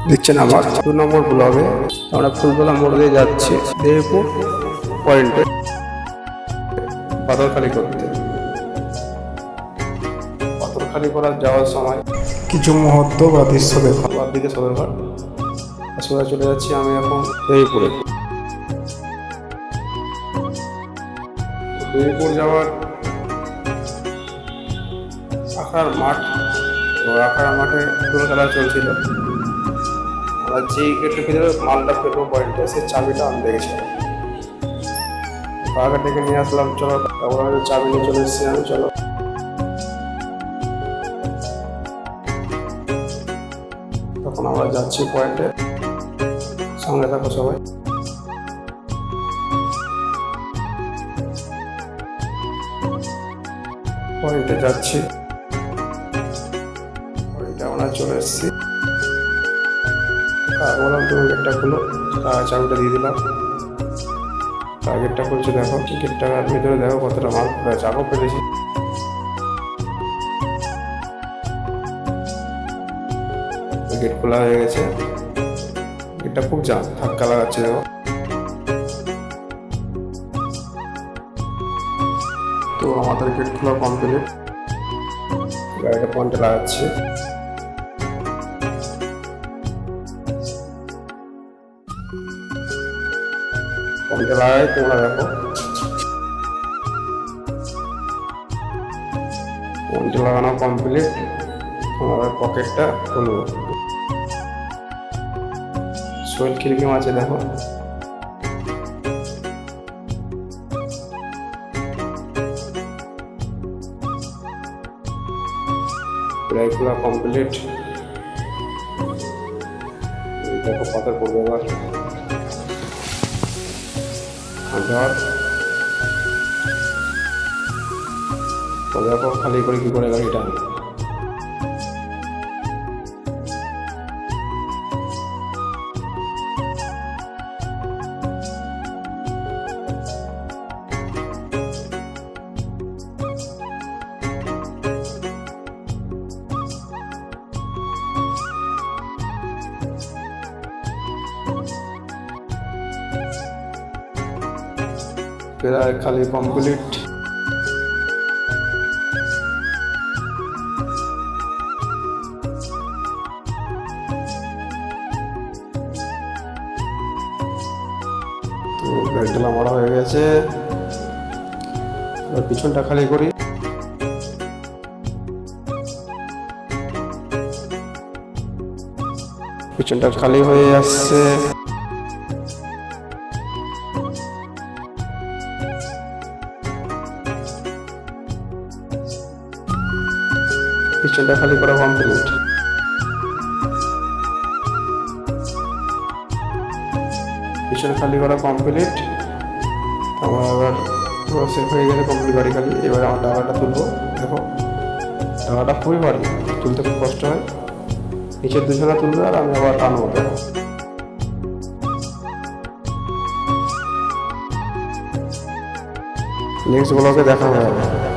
দেখছেন আমার 2 নম্বর ব্লগে আমরা ফুলতলা মোড় দিয়ে যাচ্ছি দেবপুর পয়েন্টে পাথরখালি করতে। পাথরখালি করার যাওয়ার সময় কিছু মুহূর্ত বা দৃশ্য দেখা, দিকে সদরঘাট সোজা চলে যাচ্ছি আমি এখন দেবপুরে। দেবপুর যাওয়ার আখাড়া মাঠ, তো আখাড়া মাঠে ফুটবল খেলা চলছিল। আমরা যে গেটের ভিতরে মালটা পেট্রোল পয়েন্টে সে চাবিটা আনতে গেছিলাম, বাঘা ডেকে নিয়ে আসলাম। চলো তারপর আমি চাবি নিয়ে চলে এসেছি আমি। চলো তখন আমরা যাচ্ছি পয়েন্টে, সঙ্গে থাকো সবাই। পয়েন্টে যাচ্ছি, পয়েন্টে আমরা চলে এসেছি। বললাম তুমি গেটটা খুলো, চাবিটা দিয়ে দিলাম। গেটটা খুলছে, দেখো গেটটার ভিতরে দেখো কতটা মাল চাপও পেরেছি। গেট খোলা হয়ে গেছে, গেটটা খুব ধাক্কা লাগাচ্ছে দেখো। তো আমাদের গেট খোলা কমপ্লিট, গাড়িটা পয়েন্টে লাগাচ্ছে। পয়েন্টে লাগাই তোমরা দেখো, পয়েন্টে লাগানো কমপ্লিট। তোমাদের পকেটটা খুলবো, সোয়েল খিড়কি আছে দেখো। প্রায় খোলা কমপ্লিট। দেখো পাথর পড়বে এবার। দেখো খালি করে কি করে গাড়িটা প্রায় খালি কমপ্লিট। তো ব্যাগগুলো মারা হয়ে গেছে, এবার পিছনটা খালি করি। পিছনটা খালি হয়ে আসছে। পিছনটা খালি করা কমপ্লিট। পিছনে খালি করা কমপ্লিট। আমার এবার সেফ হয়ে গেলে কমপ্লিট গাড়ি খালি। এবার আমার ডাবাটা তুলবো। দেখো ডাবাটা খুবই ভারী, তুলতে খুব কষ্ট হয়। নিচের দুজনে তুলবে আর আমি আবার টানবো। দেখো নেক্সট ব্লগে দেখা হবে।